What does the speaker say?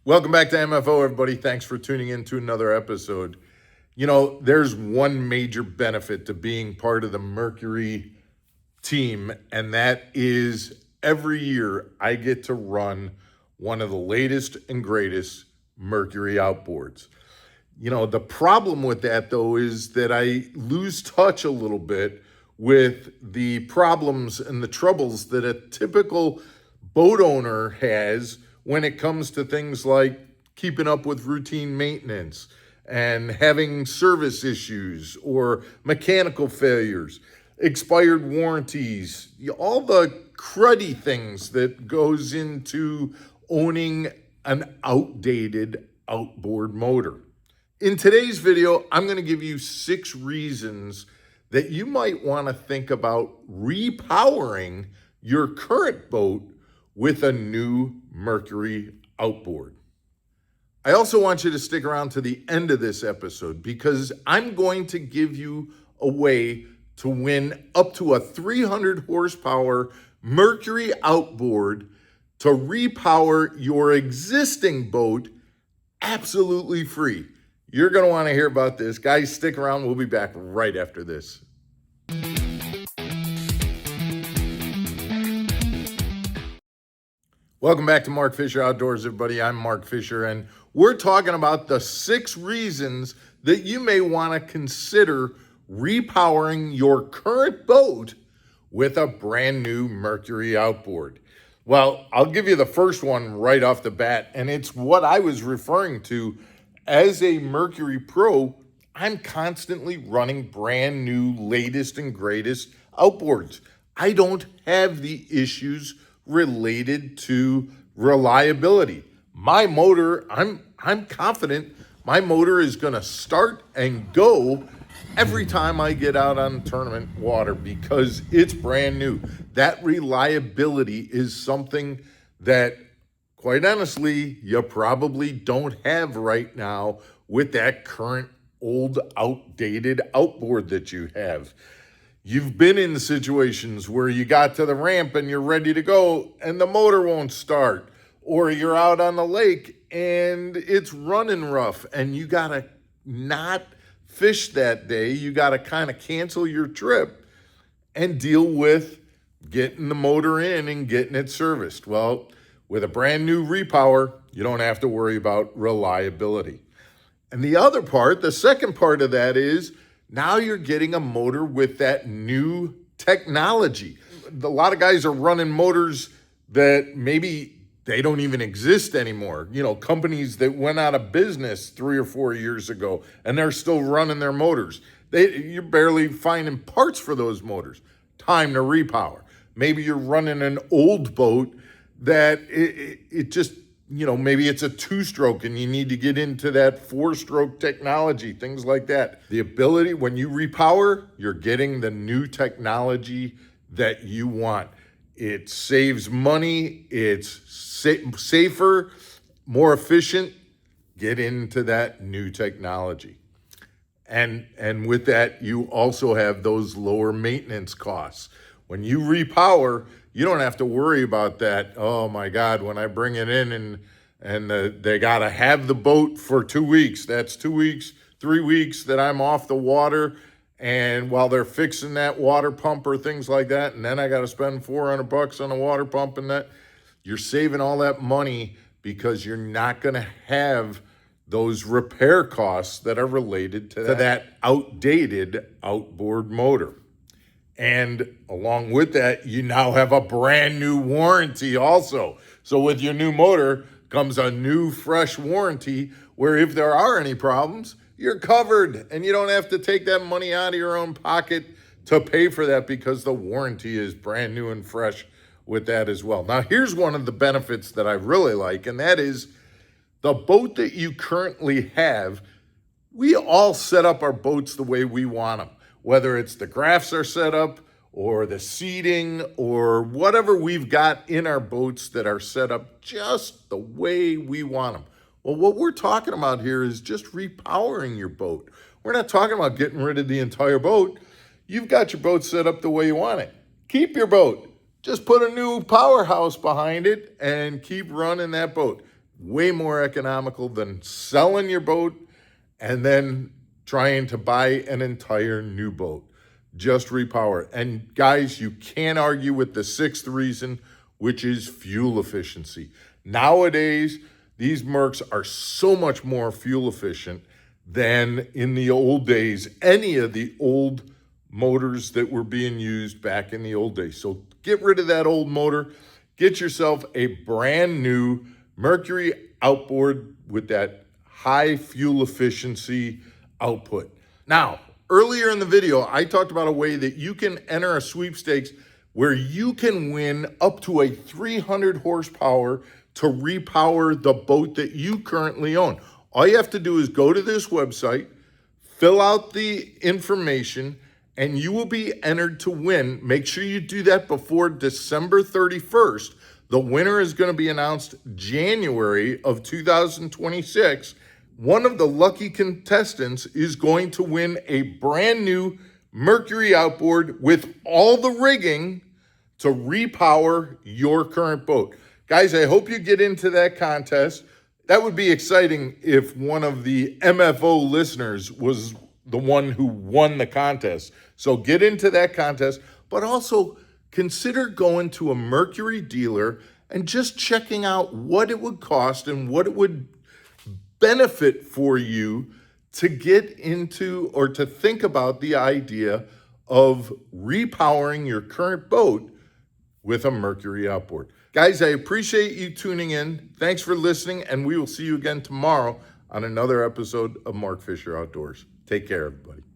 Welcome back to MFO, everybody. Thanks for tuning in to another episode. You know, there's one major benefit to being part of the Mercury team, and that is every year I get to run one of the latest and greatest Mercury outboards. You know, the problem with that, though, is that I lose touch a little bit with the problems and the troubles that a typical boat owner has when it comes to things like keeping up with routine maintenance and having service issues or mechanical failures, expired warranties, all the cruddy things that goes into owning an outdated outboard motor. In today's video, I'm going to give you 6 reasons that you might want to think about repowering your current boat with a new Mercury outboard. I also want you to stick around to the end of this episode because I'm going to give you a way to win up to a 300 horsepower Mercury outboard to repower your existing boat absolutely free. You're going to want to hear about this. Guys, stick around. We'll be back right after this. Welcome back to Mark Fisher Outdoors, everybody. I'm Mark Fisher, and we're talking about the 6 reasons that you may want to consider repowering your current boat with a brand new Mercury outboard. Well, I'll give you the first one right off the bat, and it's what I was referring to. As a Mercury Pro, I'm constantly running brand new, latest and greatest outboards. I don't have the issues related to reliability. My motor, I'm confident my motor is going to start and go every time I get out on tournament water because it's brand new. That reliability is something that, quite honestly, you probably don't have right now with that current old outdated outboard that you have. You've been in situations where you got to the ramp and you're ready to go and the motor won't start, or you're out on the lake and it's running rough and you got to not fish that day. You got to kind of cancel your trip and deal with getting the motor in and getting it serviced. Well, with a brand new repower, you don't have to worry about reliability. And the other part, the second part of that is now you're getting a motor with that new technology. A lot of guys are running motors that maybe they don't even exist anymore. You know, companies that went out of business 3 or 4 years ago, and they're still running their motors. You're barely finding parts for those motors. Time to repower. Maybe you're running an old boat that it just, you know, maybe it's a 2-stroke and you need to get into that 4-stroke technology, things like that. The ability, when you repower, you're getting the new technology that you want. It saves money, it's safer, more efficient. Get into that new technology. And with that, you also have those lower maintenance costs. When you repower, you don't have to worry about that. Oh my God, when I bring it in and they got to have the boat for 2 weeks. That's 2 weeks, 3 weeks that I'm off the water. And while they're fixing that water pump or things like that, and then I got to spend $400 on a water pump and that, you're saving all that money because you're not going to have those repair costs that are related to that outdated outboard motor. And along with that, you now have a brand new warranty also. So with your new motor comes a new fresh warranty where if there are any problems, you're covered and you don't have to take that money out of your own pocket to pay for that because the warranty is brand new and fresh with that as well. Now, here's one of the benefits that I really like, and that is the boat that you currently have. We all set up our boats the way we want them, whether it's the graphs are set up or the seating or whatever we've got in our boats that are set up just the way we want them. Well, what we're talking about here is just repowering your boat. We're not talking about getting rid of the entire boat. You've got your boat set up the way you want it. Keep your boat. Just put a new powerhouse behind it and keep running that boat. way more economical than selling your boat and then trying to buy an entire new boat. Just repower. And guys, you can't argue with the sixth reason, which is fuel efficiency. Nowadays, these Mercs are so much more fuel efficient than in the old days, any of the old motors that were being used back in the old days. So get rid of that old motor, get yourself a brand new Mercury outboard with that high fuel efficiency output. Now, earlier in the video, I talked about a way that you can enter a sweepstakes where you can win up to a 300 horsepower to repower the boat that you currently own. All you have to do is go to this website, fill out the information, and you will be entered to win. Make sure you do that before December 31st. The winner is going to be announced January of 2026. One of the lucky contestants is going to win a brand new Mercury outboard with all the rigging to repower your current boat. Guys, I hope you get into that contest. That would be exciting if one of the MFO listeners was the one who won the contest. So get into that contest, but also consider going to a Mercury dealer and just checking out what it would cost and what it would benefit for you to get into or to think about the idea of repowering your current boat with a Mercury outboard. Guys, I appreciate you tuning in. Thanks for listening, and we will see you again tomorrow on another episode of Mark Fisher Outdoors. Take care, everybody.